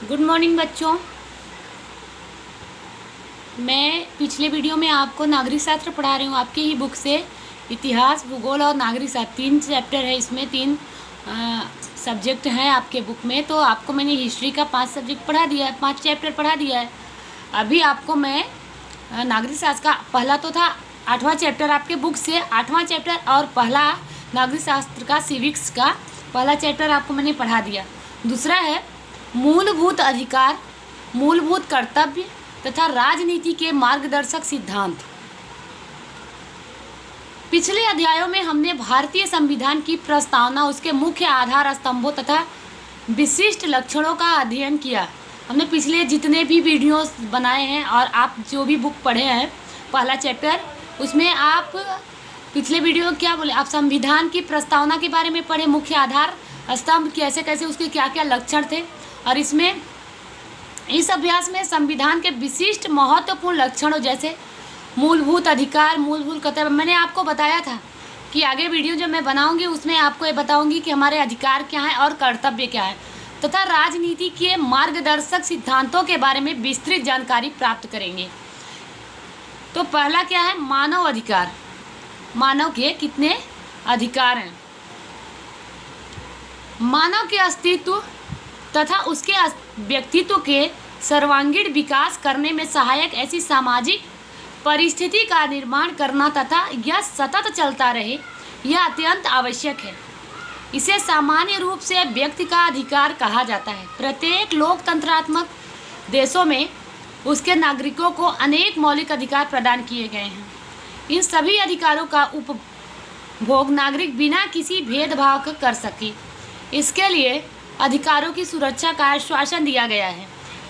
Good morning बच्चों। मैं पिछले वीडियो में आपको नागरिक शास्त्र पढ़ा रही हूँ आपकी ही बुक से। इतिहास, भूगोल और नागरिक शास्त्र 3 चैप्टर है, इसमें 3 सब्जेक्ट हैं आपके बुक में। तो आपको मैंने हिस्ट्री का 5 सब्जेक्ट पढ़ा दिया है, 5 चैप्टर पढ़ा दिया है। अभी आपको मैं नागरिक शास्त्र का पहला तो था 8वां चैप्टर आपके बुक से, 8वां चैप्टर और पहला नागरिक शास्त्र का सिविक्स का पहला चैप्टर आपको मैंने पढ़ा दिया। दूसरा है मूलभूत अधिकार, मूलभूत कर्तव्य तथा राजनीति के मार्गदर्शक सिद्धांत। पिछले अध्यायों में हमने भारतीय संविधान की प्रस्तावना, उसके मुख्य आधार स्तंभों तथा विशिष्ट लक्षणों का अध्ययन किया। हमने पिछले जितने भी वीडियोस बनाए हैं और आप जो भी बुक पढ़े हैं पहला चैप्टर, उसमें आप पिछले वीडियो क्या बोले, आप संविधान की प्रस्तावना के बारे में पढ़े, मुख्य आधार स्तंभ कैसे कैसे, उसके क्या क्या लक्षण थे। और इसमें इस अभ्यास में संविधान के विशिष्ट महत्वपूर्ण लक्षणों जैसे मूलभूत अधिकार, मूलभूत कर्तव्य, मैंने आपको बताया था कि आगे वीडियो जब मैं बनाऊंगी उसमें आपको ये बताऊंगी कि हमारे अधिकार क्या हैं और कर्तव्य क्या है, तथा राजनीति के मार्गदर्शक सिद्धांतों के बारे में विस्तृत जानकारी प्राप्त करेंगे। तो पहला क्या है, मानव अधिकार। मानव के कितने अधिकार हैं? मानव के अस्तित्व तथा उसके व्यक्तित्व के सर्वांगीण विकास करने में सहायक ऐसी सामाजिक परिस्थिति का निर्माण करना तथा यह सतत चलता रहे, यह अत्यंत आवश्यक है। इसे सामान्य रूप से व्यक्ति का अधिकार कहा जाता है। प्रत्येक लोकतंत्रात्मक देशों में उसके नागरिकों को अनेक मौलिक अधिकार प्रदान किए गए हैं। इन सभी अधिकारों का उपभोग नागरिक बिना किसी भेदभाव के कर सके, इसके लिए अधिकारों की सुरक्षा का आश्वासन दिया गया है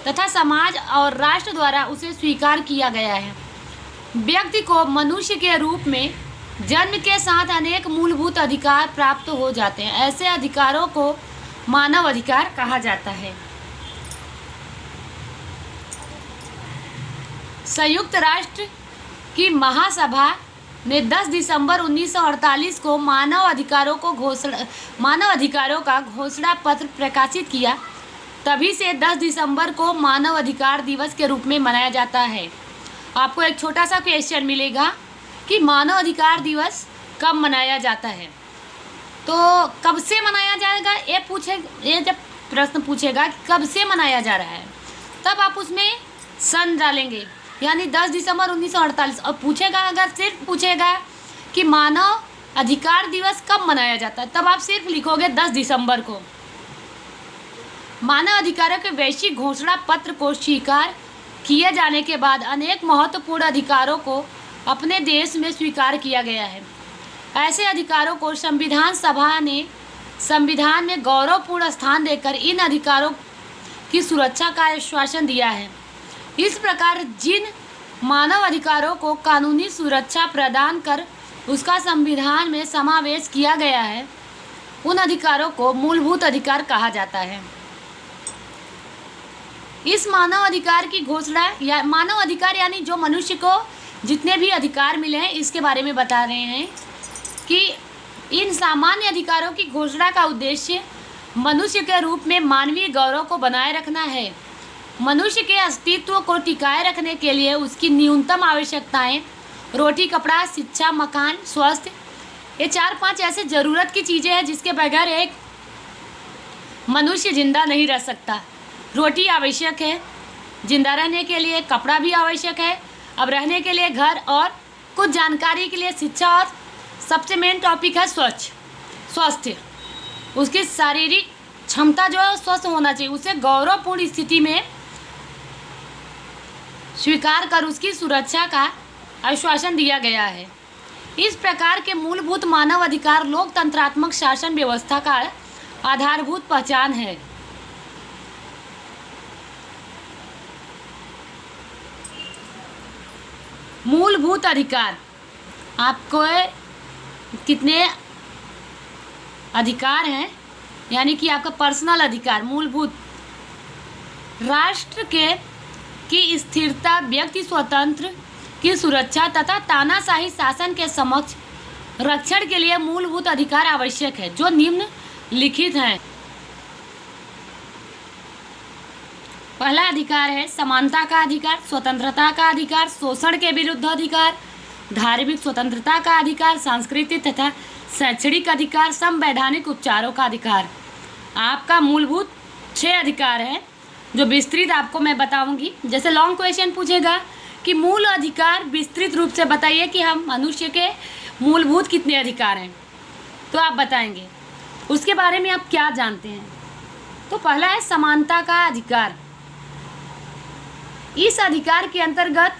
तथा समाज और राष्ट्र द्वारा उसे स्वीकार किया गया है। व्यक्ति को मनुष्य के रूप में जन्म के साथ अनेक मूलभूत अधिकार प्राप्त हो जाते हैं। ऐसे अधिकारों को मानव अधिकार कहा जाता है। संयुक्त राष्ट्र की महासभा ने 10 दिसंबर 1948 को मानव अधिकारों का घोषणा पत्र प्रकाशित किया। तभी से 10 दिसंबर को मानव अधिकार दिवस के रूप में मनाया जाता है। आपको एक छोटा सा क्वेश्चन मिलेगा कि मानव अधिकार दिवस कब मनाया जाता है, तो कब से मनाया जाएगा, ये जब प्रश्न पूछेगा कि कब से मनाया जा रहा है, तब आप उसमें सन डालेंगे, यानी 10 दिसंबर 1948। और पूछेगा, अगर सिर्फ पूछेगा कि मानव अधिकार दिवस कब मनाया जाता है, तब आप सिर्फ लिखोगे 10 दिसंबर को। मानव अधिकारों के वैश्विक घोषणा पत्र को स्वीकार किए जाने के बाद अनेक महत्वपूर्ण अधिकारों को अपने देश में स्वीकार किया गया है। ऐसे अधिकारों को संविधान सभा ने संविधान में गौरवपूर्ण स्थान देकर इन अधिकारों की सुरक्षा का आश्वासन दिया है। इस प्रकार जिन मानव अधिकारों को कानूनी सुरक्षा प्रदान कर उसका संविधान में समावेश किया गया है, उन अधिकारों को मूलभूत अधिकार कहा जाता है। इस मानव अधिकार की घोषणा, या मानव अधिकार यानी जो मनुष्य को जितने भी अधिकार मिले हैं, इसके बारे में बता रहे हैं कि इन सामान्य अधिकारों की घोषणा का उद्देश्य मनुष्य के रूप में मानवीय गौरव को बनाए रखना है। मनुष्य के अस्तित्व को टिकाए रखने के लिए उसकी न्यूनतम आवश्यकताएं रोटी, कपड़ा, शिक्षा, मकान, स्वास्थ्य, ये 4-5 ऐसे ज़रूरत की चीज़ें हैं जिसके बगैर एक मनुष्य जिंदा नहीं रह सकता। रोटी आवश्यक है जिंदा रहने के लिए, कपड़ा भी आवश्यक है, अब रहने के लिए घर, और कुछ जानकारी के लिए शिक्षा, और सबसे मेन टॉपिक है स्वास्थ्य। उसकी शारीरिक क्षमता जो है स्वस्थ होना चाहिए, उसे गौरवपूर्ण स्थिति में स्वीकार कर उसकी सुरक्षा का आश्वासन दिया गया है। इस प्रकार के मूलभूत मानव अधिकार लोकतंत्रात्मक शासन व्यवस्था का आधारभूत पहचान है। मूलभूत अधिकार, आपको कितने अधिकार हैं, यानी कि आपका पर्सनल अधिकार, मूलभूत, राष्ट्र की स्थिरता, व्यक्ति स्वतंत्र की सुरक्षा तथा तानाशाही शासन के समक्ष रक्षण के लिए मूलभूत अधिकार आवश्यक है, जो निम्नलिखित हैं। पहला अधिकार है समानता का अधिकार, स्वतंत्रता का अधिकार, शोषण के विरुद्ध अधिकार, धार्मिक स्वतंत्रता का अधिकार, सांस्कृतिक तथा शैक्षणिक अधिकार, संवैधानिक उपचारों का अधिकार। आपका मूलभूत 6 अधिकार है जो विस्तृत आपको मैं बताऊंगी। जैसे लॉन्ग क्वेश्चन पूछेगा कि मूल अधिकार विस्तृत रूप से बताइए कि हम मनुष्य के मूलभूत कितने अधिकार हैं, तो आप बताएंगे उसके बारे में आप क्या जानते हैं। तो पहला है समानता का अधिकार। इस अधिकार के अंतर्गत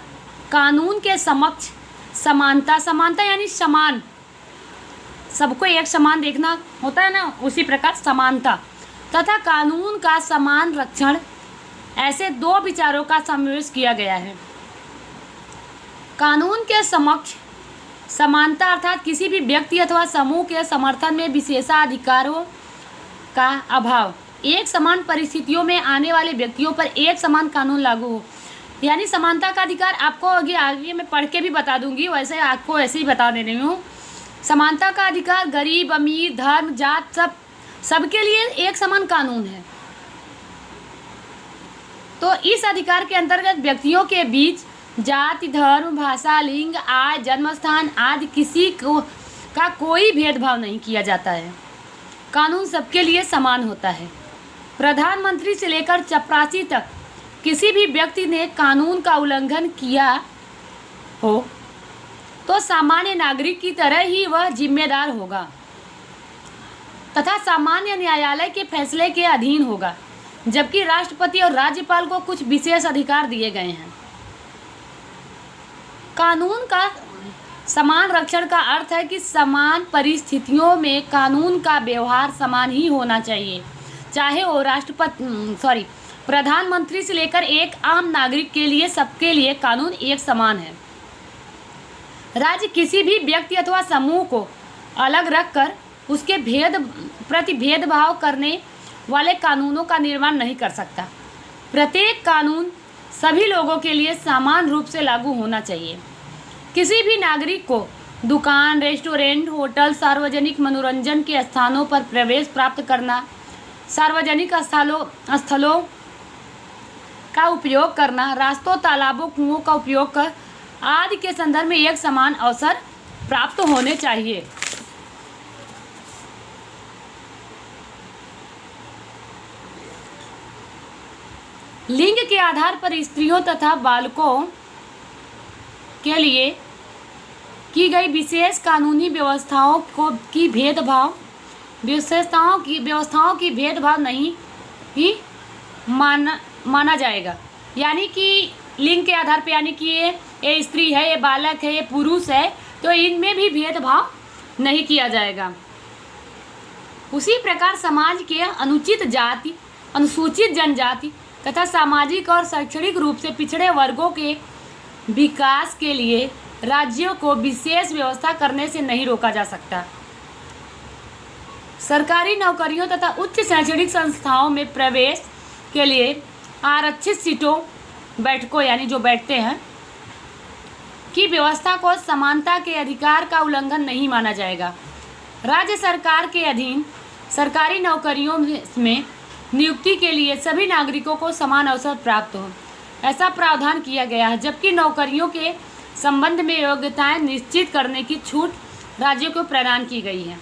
कानून के समक्ष समानता, समानता यानी समान, सबको एक समान देखना होता है ना, उसी प्रकार समानता तथा कानून का समान रक्षण, ऐसे 2 विचारों का समावेश किया गया है। कानून के समक्ष समानता अर्थात किसी भी व्यक्ति अथवा समूह के समर्थन में विशेषाधिकारों का अभाव, एक समान परिस्थितियों में आने वाले व्यक्तियों पर एक समान कानून लागू हो, यानी समानता का अधिकार। आपको आगे मैं पढ़ के भी बता दूंगी, वैसे आपको ऐसे ही बता दे रही हूँ। समानता का अधिकार गरीब अमीर धर्म जात सबके लिए एक समान कानून है। तो इस अधिकार के अंतर्गत व्यक्तियों के बीच जाति धर्म भाषा लिंग आय जन्मस्थान आदि किसी को का कोई भेदभाव नहीं किया जाता है। कानून सबके लिए समान होता है। प्रधानमंत्री से लेकर चपरासी तक किसी भी व्यक्ति ने कानून का उल्लंघन किया हो तो सामान्य नागरिक की तरह ही वह जिम्मेदार होगा तथा सामान्य न्यायालय के फैसले के अधीन होगा, जबकि राष्ट्रपति और राज्यपाल को कुछ विशेष अधिकार दिए गए हैं। कानून का समान रक्षण का अर्थ है कि समान परिस्थितियों में कानून का व्यवहार समान ही होना चाहिए, चाहे वो प्रधानमंत्री से लेकर एक आम नागरिक के लिए सबके लिए कानून एक समान है। राज्य किसी भी व्यक्ति अथवा समूह को अलग रखकर उसके प्रति भेदभाव करने वाले कानूनों का निर्माण नहीं कर सकता। प्रत्येक कानून सभी लोगों के लिए समान रूप से लागू होना चाहिए। किसी भी नागरिक को दुकान रेस्टोरेंट होटल सार्वजनिक मनोरंजन के स्थानों पर प्रवेश प्राप्त करना, सार्वजनिक स्थलों का उपयोग करना, रास्तों तालाबों कुओं का उपयोग कर आदि के संदर्भ में एक समान अवसर प्राप्त होने चाहिए। लिंग के आधार पर स्त्रियों तथा बालकों के लिए की गई विशेष कानूनी व्यवस्थाओं की भेदभाव नहीं ही माना जाएगा। यानी कि लिंग के आधार पर, यानी कि ये स्त्री है, ये बालक है, ये पुरुष है, तो इनमें भी भेदभाव नहीं किया जाएगा। उसी प्रकार समाज के अनुचित जाति अनुसूचित जनजाति तथा सामाजिक और शैक्षणिक रूप से पिछड़े वर्गों के विकास के लिए राज्यों को विशेष व्यवस्था करने से नहीं रोका जा सकता। सरकारी नौकरियों तथा उच्च शैक्षणिक संस्थाओं में प्रवेश के लिए आरक्षित सीटों बैठकों यानी जो बैठते हैं की व्यवस्था को समानता के अधिकार का उल्लंघन नहीं माना जाएगा। राज्य सरकार के अधीन सरकारी नौकरियों में नियुक्ति के लिए सभी नागरिकों को समान अवसर प्राप्त हो, ऐसा प्रावधान किया गया है, जबकि नौकरियों के संबंध में योग्यताएं निश्चित करने की छूट राज्यों को प्रदान की गई है।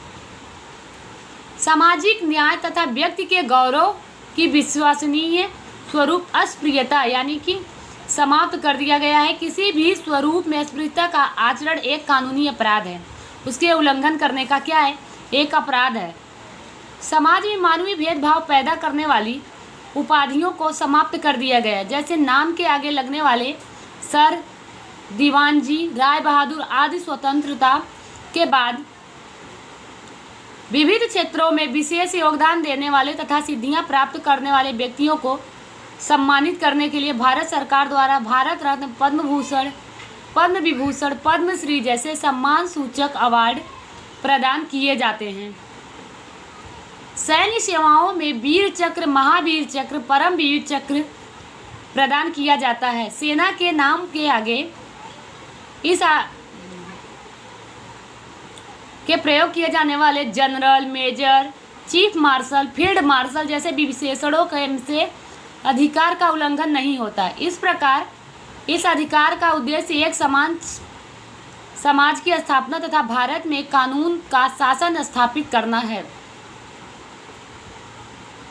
सामाजिक न्याय तथा व्यक्ति के गौरव की विश्वसनीय स्वरूप अस्पृश्यता यानी कि समाप्त कर दिया गया है। किसी भी स्वरूप में अस्पृश्यता का आचरण एक कानूनी अपराध है, उसके उल्लंघन करने का क्या है, एक अपराध है। समाज में मानवीय भेदभाव पैदा करने वाली उपाधियों को समाप्त कर दिया गया है, जैसे नाम के आगे लगने वाले सर, दीवान जी, राय बहादुर आदि। स्वतंत्रता के बाद विविध क्षेत्रों में विशेष योगदान देने वाले तथा सिद्धियां प्राप्त करने वाले व्यक्तियों को सम्मानित करने के लिए भारत सरकार द्वारा भारत रत्न, पद्म भूषण, पद्म विभूषण, पद्मश्री जैसे सम्मान सूचक अवार्ड प्रदान किए जाते हैं। सैन्य सेवाओं में वीर चक्र, महावीर चक्र, परमवीर चक्र प्रदान किया जाता है। सेना के नाम के आगे इस के प्रयोग किए जाने वाले general, major, chief marshal, field marshal जैसे विशेषणों से अधिकार का उल्लंघन नहीं होता। इस प्रकार इस अधिकार का उद्देश्य एक समान समाज की स्थापना तथा भारत में कानून का शासन स्थापित करना है।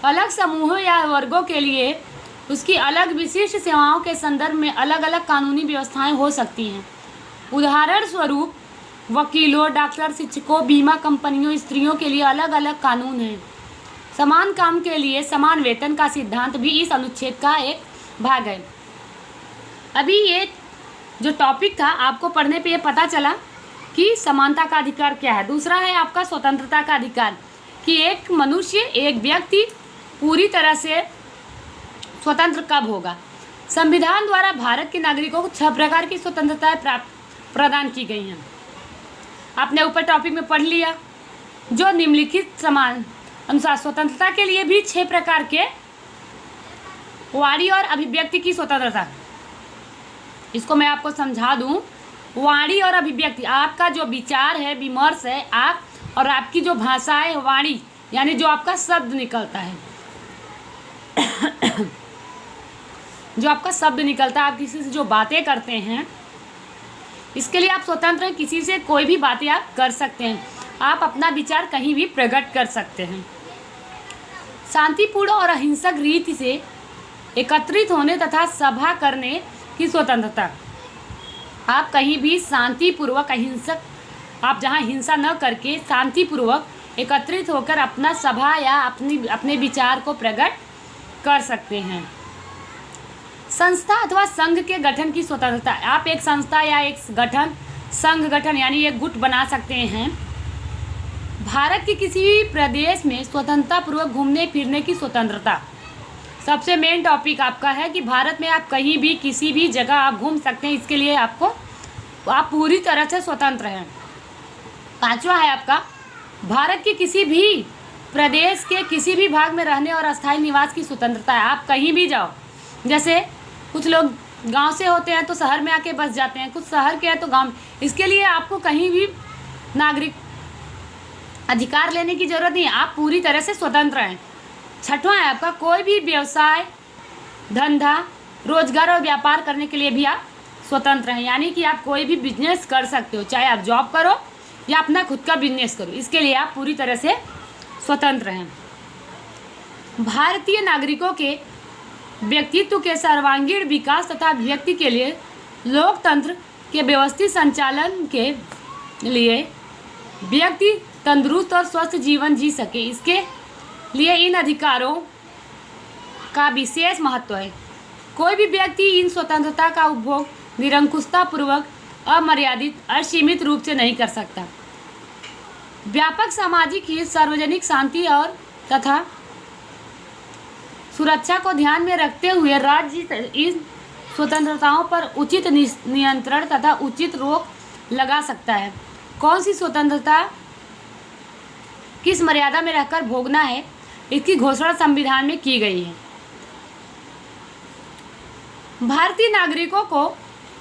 अलग समूहों या वर्गों के लिए उसकी अलग विशिष्ट सेवाओं के संदर्भ में अलग अलग कानूनी व्यवस्थाएं हो सकती हैं। उदाहरण स्वरूप वकीलों, डॉक्टर, शिक्षकों, बीमा कंपनियों, स्त्रियों के लिए अलग अलग कानून हैं। समान काम के लिए समान वेतन का सिद्धांत भी इस अनुच्छेद का एक भाग है। अभी ये जो टॉपिक था आपको पढ़ने पे ये पता चला कि समानता का अधिकार क्या है। दूसरा है आपका स्वतंत्रता का अधिकार, कि एक मनुष्य, एक व्यक्ति पूरी तरह से स्वतंत्र कब होगा। संविधान द्वारा भारत के नागरिकों को 6 प्रकार की स्वतंत्रताएं प्रदान की गई हैं। आपने ऊपर टॉपिक में पढ़ लिया। जो निम्नलिखित समान अनुसार स्वतंत्रता के लिए भी 6 प्रकार के वाणी और अभिव्यक्ति की स्वतंत्रता, इसको मैं आपको समझा दूं। वाणी और अभिव्यक्ति, आपका जो विचार है, विमर्श है, आप और आपकी जो भाषा है, वाणी यानी जो आपका शब्द निकलता है जो आपका शब्द निकलता है, आप किसी से जो बातें करते हैं, इसके लिए आप स्वतंत्र हैं। किसी से कोई भी बातें आप कर सकते हैं, आप अपना विचार कहीं भी प्रकट कर सकते हैं। शांतिपूर्ण और अहिंसक रीति से एकत्रित होने तथा सभा करने की स्वतंत्रता, आप कहीं भी शांतिपूर्वक, अहिंसक, आप जहां हिंसा न करके शांतिपूर्वक एकत्रित होकर अपना सभा या अपने विचार को प्रकट कर सकते हैं। संस्था अथवा संघ के गठन की स्वतंत्रता, आप एक संस्था या एक गठन, संघ गठन यानी एक गुट बना सकते हैं। भारत के किसी भी प्रदेश में स्वतंत्रता पूर्वक घूमने फिरने की स्वतंत्रता, सबसे मेन टॉपिक आपका है कि भारत में आप कहीं भी किसी भी जगह आप घूम सकते हैं, इसके लिए आप पूरी तरह से स्वतंत्र हैं। 5वां है आपका भारत के किसी भी प्रदेश के किसी भी भाग में रहने और अस्थायी निवास की स्वतंत्रता है। आप कहीं भी जाओ, जैसे कुछ लोग गांव से होते हैं तो शहर में आके बस जाते हैं, कुछ शहर के हैं तो गांव में, इसके लिए आपको कहीं भी नागरिक अधिकार लेने की ज़रूरत नहीं है, आप पूरी तरह से स्वतंत्र हैं। 6वां है आपका कोई भी व्यवसाय, धंधा, रोजगार और व्यापार करने के लिए भी आप स्वतंत्र हैं, यानी कि आप कोई भी बिजनेस कर सकते हो, चाहे आप जॉब करो या अपना खुद का बिजनेस करो, इसके लिए आप पूरी तरह से स्वतंत्र हैं। भारतीय नागरिकों के व्यक्तित्व के सर्वांगीण विकास तथा अभिव्यक्ति के लिए लोकतंत्र के व्यवस्थित संचालन के लिए व्यक्ति तंदुरुस्त और स्वस्थ जीवन जी सके, इसके लिए इन अधिकारों का विशेष महत्व है। कोई भी व्यक्ति इन स्वतंत्रता का उपभोग निरंकुशतापूर्वक, अमर्यादित, असीमित रूप से नहीं कर सकता। व्यापक सामाजिक हित, सार्वजनिक शांति और तथा सुरक्षा को ध्यान में रखते हुए राज्य इन स्वतंत्रताओं पर उचित नियंत्रण तथा उचित रोक लगा सकता है। कौन सी स्वतंत्रता किस मर्यादा में रहकर भोगना है, इसकी घोषणा संविधान में की गई है। भारतीय नागरिकों को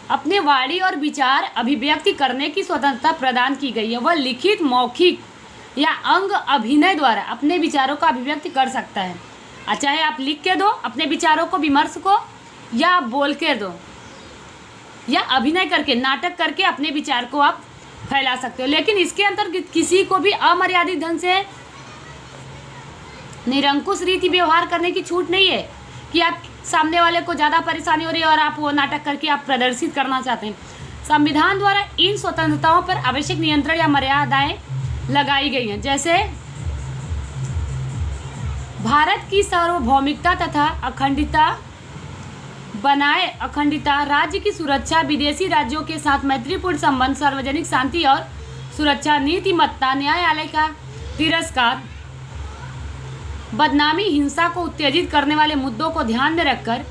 अपने वाणी और विचार अभिव्यक्ति करने की स्वतंत्रता प्रदान की गई है। वह लिखित, मौखिक या अंग अभिनय द्वारा अपने विचारों का अभिव्यक्ति कर सकता है। चाहे आप लिख के दो अपने विचारों को, विमर्श को, या आप बोल के दो, या अभिनय करके, नाटक करके अपने विचार को आप फैला सकते हो। लेकिन इसके अंतर्गत किसी को भी अमर्यादित ढंग से निरंकुश रीति व्यवहार करने की छूट नहीं है कि आप सामने वाले को ज़्यादा परेशानी हो रही है और आप वो नाटक करके आप प्रदर्शित करना चाहते हैं। संविधान द्वारा इन स्वतंत्रताओं पर आवश्यक नियंत्रण या मर्यादाएं लगाई गई हैं, जैसे भारत की सार्वभौमिकता तथा अखंडिता, राज्य की सुरक्षा, विदेशी राज्यों के साथ मैत्रीपूर्ण संबंध, सार्वजनिक शांति और सुरक्षा, नीतिमत्ता, न्यायालय का तिरस्कार, बदनामी, हिंसा को उत्तेजित करने वाले मुद्दों को ध्यान में रखकर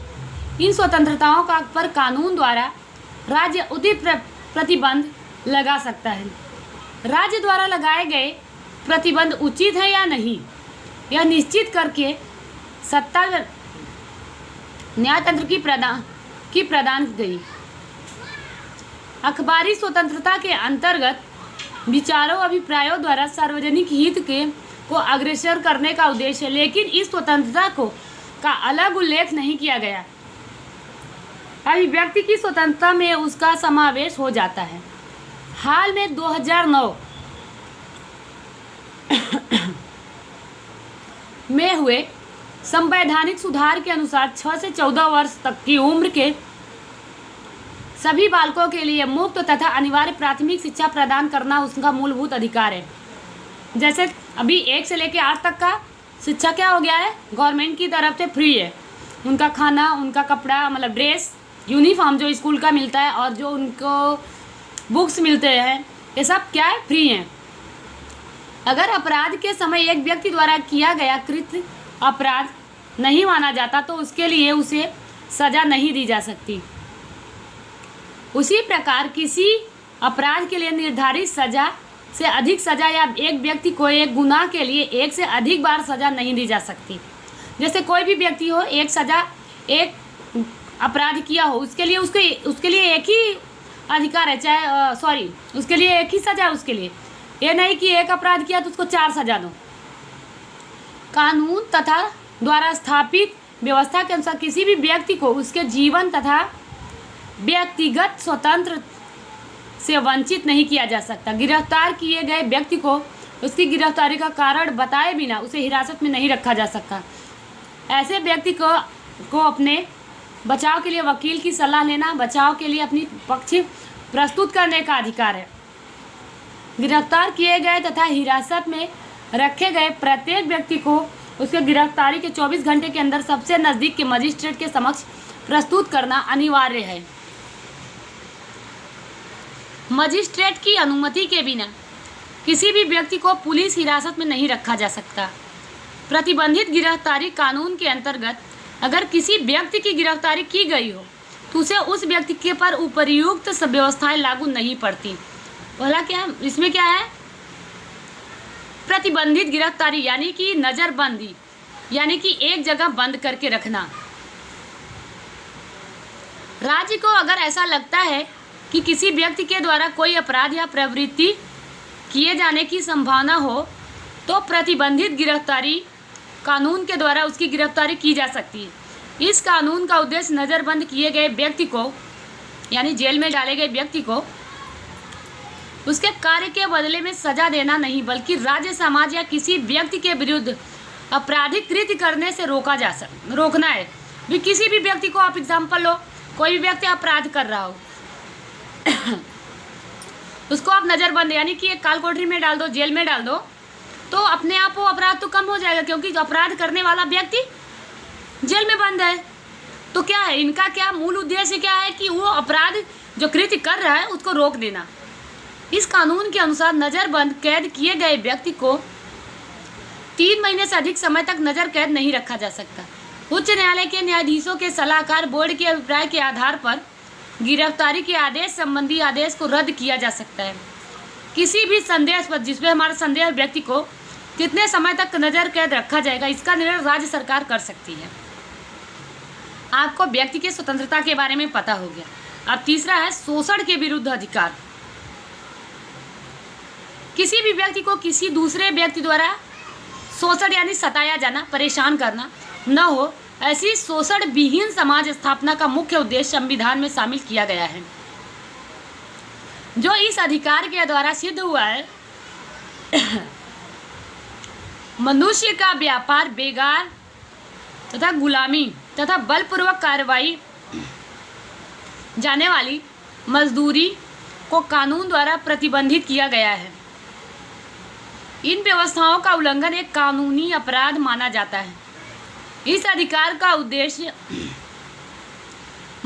इन स्वतंत्रताओं का पर कानून द्वारा राज्य उचित प्रतिबंध लगा सकता है। राज्य द्वारा लगाए गए प्रतिबंध उचित है या नहीं, यह निश्चित करके सत्ता न्यायतंत्र की प्रदान गई। अखबारी स्वतंत्रता के अंतर्गत विचारों, अभिप्रायों द्वारा सार्वजनिक हित को अग्रसर करने का उद्देश्य है, लेकिन इस स्वतंत्रता का अलग उल्लेख नहीं किया गया। अभिव्यक्ति की स्वतंत्रता में उसका समावेश हो जाता है। हाल में 2009 में हुए संवैधानिक सुधार के अनुसार 6 से 14 वर्ष तक की उम्र के सभी बालकों के लिए मुफ्त तथा अनिवार्य प्राथमिक शिक्षा प्रदान करना उसका मूलभूत अधिकार है। जैसे अभी 1 से लेकर 8 तक का शिक्षा क्या हो गया है, गवर्नमेंट की तरफ से फ्री है। उनका खाना, उनका कपड़ा, मतलब ड्रेस, यूनिफॉर्म जो स्कूल का मिलता है और जो उनको बुक्स मिलते हैं, ये सब क्या है, फ्री हैं। अगर अपराध के समय एक व्यक्ति द्वारा किया गया कृत्य अपराध नहीं माना जाता तो उसके लिए उसे सज़ा नहीं दी जा सकती। उसी प्रकार किसी अपराध के लिए निर्धारित सज़ा से अधिक सज़ा या एक व्यक्ति को एक गुनाह के लिए एक से अधिक बार सज़ा नहीं दी जा सकती। जैसे कोई भी व्यक्ति हो, एक सज़ा, एक अपराध किया हो, उसके लिए एक ही अधिकार है, चाहे उसके लिए एक ही सज़ा है। उसके लिए ये नहीं कि एक अपराध किया तो उसको 4 सज़ा दो। कानून तथा द्वारा स्थापित व्यवस्था के अनुसार किसी भी व्यक्ति को उसके जीवन तथा व्यक्तिगत स्वतंत्र से वंचित नहीं किया जा सकता। गिरफ्तार किए गए व्यक्ति को उसकी गिरफ्तारी का कारण बताए बिना उसे हिरासत में नहीं रखा जा सकता। ऐसे व्यक्ति को अपने बचाव के लिए वकील की सलाह लेना, बचाव के लिए अपनी पक्ष प्रस्तुत करने का अधिकार है। गिरफ्तार किए गए तथा हिरासत में रखे गए प्रत्येक व्यक्ति को उसके गिरफ्तारी के 24 घंटे के अंदर सबसे नज़दीक के मजिस्ट्रेट के समक्ष प्रस्तुत करना अनिवार्य है। मजिस्ट्रेट की अनुमति के बिना किसी भी व्यक्ति को पुलिस हिरासत में नहीं रखा जा सकता। प्रतिबंधित गिरफ्तारी कानून के अंतर्गत अगर किसी व्यक्ति की गिरफ्तारी की गई हो तो उसे उस व्यक्ति के पर उपर्युक्त सब व्यवस्थाएं लागू नहीं पड़ती। बोला क्या इसमें क्या है, प्रतिबंधित गिरफ्तारी यानी कि नज़रबंदी, यानी कि एक जगह बंद करके रखना। राज्य को अगर ऐसा लगता है कि किसी व्यक्ति के द्वारा कोई अपराध या प्रवृत्ति किए जाने की संभावना हो तो प्रतिबंधित गिरफ्तारी कानून के द्वारा उसकी गिरफ्तारी की जा सकती है। इस कानून का उद्देश्य नज़रबंद किए गए व्यक्ति को, यानी जेल में डाले गए व्यक्ति को, उसके कार्य के बदले में सजा देना नहीं बल्कि राज्य, समाज या किसी व्यक्ति के विरुद्ध आपराधिक कृत्य करने से रोकना है। भी किसी भी व्यक्ति को आप एग्जाम्पल लो, कोई भी व्यक्ति अपराध कर रहा हो उसको आप नज़रबंद यानी कि एक काल कोठरी में डाल दो, जेल में डाल दो, तो अपने आप वो अपराध तो कम हो जाएगा, क्योंकि जो अपराध करने वाला व्यक्ति जेल में बंद है। तो क्या है इनका, क्या मूल उद्देश्य क्या है कि वो अपराध जो कृत्य कर रहा है उसको रोक देना। इस कानून के अनुसार नज़रबंद कैद किए गए व्यक्ति को 3 महीने से अधिक समय तक नज़र कैद नहीं रखा जा सकता। उच्च न्यायालय के न्यायाधीशों के सलाहकार बोर्ड के अभिप्राय के आधार पर गिरफ्तारी के आदेश संबंधी आदेश को रद्द किया जा सकता है। किसी भी संदेहास्पद, जिसमें हमारा संदेह व्यक्ति को कितने समय तक नज़र कैद रखा जाएगा, इसका निर्णय राज्य सरकार कर सकती है। आपको व्यक्ति की स्वतंत्रता के बारे में पता हो गया। अब तीसरा है शोषण के विरुद्ध अधिकार। किसी भी व्यक्ति को किसी दूसरे व्यक्ति द्वारा शोषण यानी सताया जाना, परेशान करना न हो, ऐसी शोषण विहीन समाज स्थापना का मुख्य उद्देश्य संविधान में शामिल किया गया है, जो इस अधिकार के द्वारा सिद्ध हुआ है। मनुष्य का व्यापार, बेगार तथा गुलामी तथा बलपूर्वक कार्रवाई जाने वाली मजदूरी को कानून द्वारा प्रतिबंधित किया गया है। इन व्यवस्थाओं का उल्लंघन एक कानूनी अपराध माना जाता है। इस अधिकार का उद्देश्य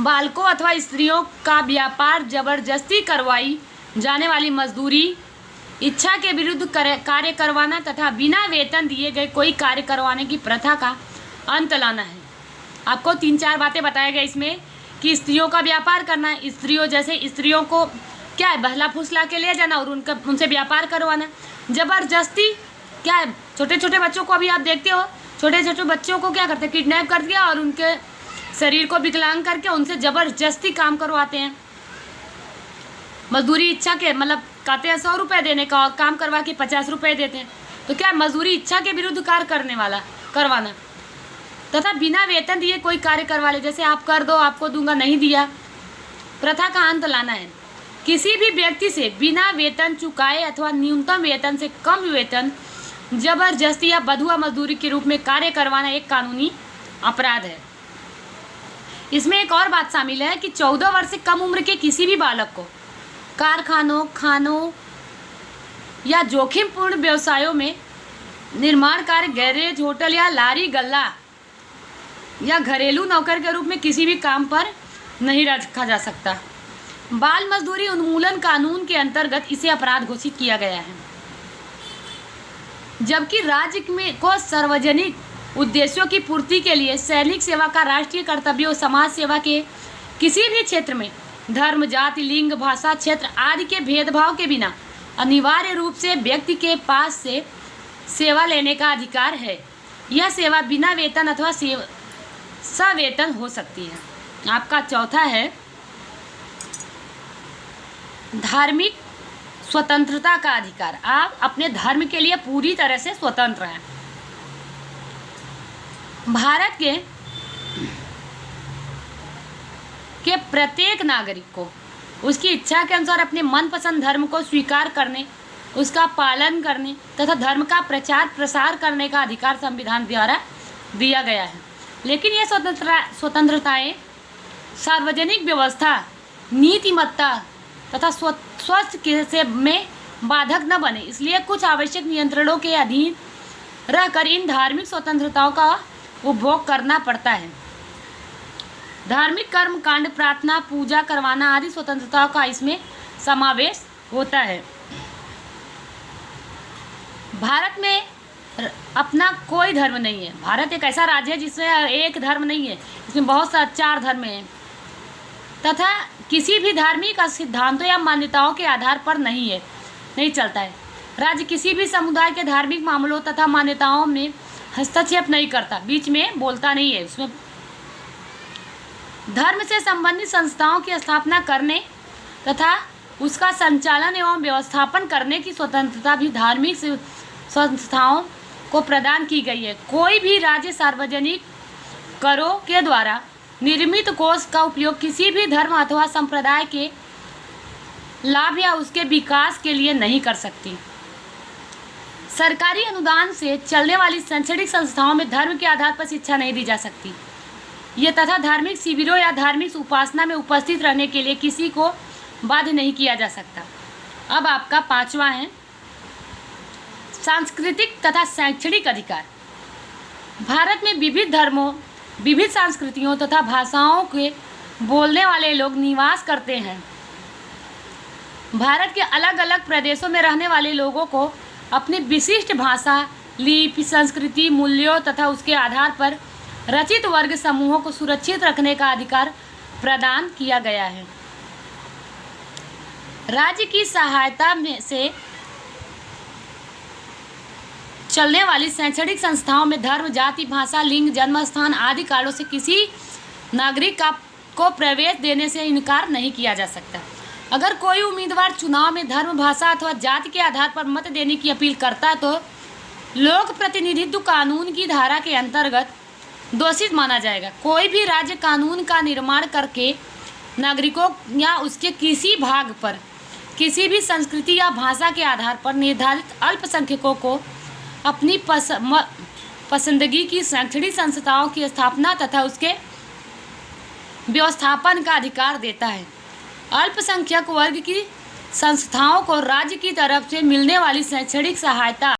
बालकों अथवा स्त्रियों का व्यापार, जबरदस्ती करवाई जाने वाली मजदूरी, इच्छा के विरुद्ध कार्य करवाना तथा बिना वेतन दिए गए कोई कार्य करवाने की प्रथा का अंत लाना है। आपको 3-4 बातें बताया गया इसमें कि स्त्रियों का व्यापार करना, स्त्रियों को क्या है, बहला फुसला के ले जाना और उनसे व्यापार करवाना। जबरदस्ती क्या है, छोटे छोटे बच्चों को अभी आप देखते हो, छोटे छोटे बच्चों को क्या करते हैं, किडनैप करके और उनके शरीर को विकलांग करके उनसे ज़बरदस्ती काम करवाते हैं। मजदूरी इच्छा के, मतलब कहते हैं 100 रुपये देने का और काम करवा के 50 रुपये देते हैं। तो क्या मजदूरी इच्छा के विरुद्ध कार्य करवाना। तथा बिना वेतन दिए कोई कार्य करवा ले, जैसे आप कर दो आपको दूंगा, नहीं दिया, प्रथा का अंत लाना है। किसी भी व्यक्ति से बिना वेतन चुकाए अथवा न्यूनतम वेतन से कम वेतन जबरदस्ती या बंधुआ मजदूरी के रूप में कार्य करवाना एक कानूनी अपराध है। इसमें एक और बात शामिल है कि 14 वर्ष से कम उम्र के किसी भी बालक को कारखानों, खानों या जोखिमपूर्ण व्यवसायों में निर्माण कार्य, गैरेज, होटल या लारी गल्ला या घरेलू नौकर के रूप में किसी भी काम पर नहीं रखा जा सकता। बाल मजदूरी उन्मूलन कानून के अंतर्गत इसे अपराध घोषित किया गया है। जबकि राज्य में को सार्वजनिक उद्देश्यों की पूर्ति के लिए सैनिक सेवा का राष्ट्रीय कर्तव्य और समाज सेवा के किसी भी क्षेत्र में धर्म, जाति, लिंग, भाषा, क्षेत्र आदि के भेदभाव के बिना अनिवार्य रूप से व्यक्ति के पास से सेवा लेने का अधिकार है। यह सेवा बिना वेतन अथवा सवेतन हो सकती है। आपका चौथा है धार्मिक स्वतंत्रता का अधिकार। आप अपने धर्म के लिए पूरी तरह से स्वतंत्र हैं। भारत के प्रत्येक नागरिक को उसकी इच्छा के अनुसार अपने मनपसंद धर्म को स्वीकार करने, उसका पालन करने तथा धर्म का प्रचार प्रसार करने का अधिकार संविधान द्वारा दिया गया है। लेकिन ये स्वतंत्रताएं सार्वजनिक व्यवस्था, नीतिमत्ता तथा स्वास्थ्य से में बाधक न बने, इसलिए कुछ आवश्यक नियंत्रणों के अधीन रहकर इन धार्मिक स्वतंत्रताओं का उपभोग करना पड़ता है। धार्मिक कर्म कांड, प्रार्थना, पूजा करवाना आदि स्वतंत्रताओं का इसमें समावेश होता है। भारत में अपना कोई धर्म नहीं है। भारत एक ऐसा राज्य है जिसमें एक धर्म नहीं है, इसमें बहुत सा 4 धर्म हैं तथा किसी भी धार्मिक सिद्धांतों या मान्यताओं के आधार पर नहीं चलता है। राज्य किसी भी समुदाय के धार्मिक मामलों तथा मान्यताओं में हस्तक्षेप नहीं करता, बीच में बोलता नहीं है। उसमें धर्म से संबंधित संस्थाओं की स्थापना करने तथा उसका संचालन एवं व्यवस्थापन करने की स्वतंत्रता भी धार्मिक संस्थाओं को प्रदान की गई है। कोई भी राज्य सार्वजनिक करों के द्वारा निर्मित कोष का उपयोग किसी भी धर्म अथवा संप्रदाय के लाभ या उसके विकास के लिए नहीं कर सकती। सरकारी अनुदान से चलने वाली शैक्षणिक संस्थाओं में धर्म के आधार पर शिक्षा नहीं दी जा सकती। ये तथा धार्मिक शिविरों या धार्मिक उपासना में उपस्थित रहने के लिए किसी को बाध्य नहीं किया जा सकता। अब आपका 5वां है सांस्कृतिक तथा शैक्षणिक अधिकार। भारत में विविध धर्मों, विविध संस्कृतियों तथा भाषाओं के बोलने वाले लोग निवास करते हैं। भारत के अलग अलग प्रदेशों में रहने वाले लोगों को अपनी विशिष्ट भाषा, लिपि, संस्कृति, मूल्यों तथा उसके आधार पर रचित वर्ग समूहों को सुरक्षित रखने का अधिकार प्रदान किया गया है। राज्य की सहायता में से चलने वाली शैक्षणिक संस्थाओं में धर्म, जाति, भाषा, लिंग, जन्म स्थान आदि कारणों से किसी नागरिक को प्रवेश देने से इनकार नहीं किया जा सकता। अगर कोई उम्मीदवार चुनाव में धर्म, भाषा अथवा जाति के आधार पर मत देने की अपील करता है तो लोक प्रतिनिधित्व कानून की धारा के अंतर्गत दोषित माना जाएगा। कोई भी राज्य कानून का निर्माण करके नागरिकों या उसके किसी भाग पर किसी भी संस्कृति या भाषा के आधार पर निर्धारित अल्पसंख्यकों को अपनी पसंदगी की शैक्षणिक संस्थाओं की स्थापना तथा उसके व्यवस्थापन का अधिकार देता है। अल्पसंख्यक वर्ग की संस्थाओं को राज्य की तरफ से मिलने वाली शैक्षणिक सहायता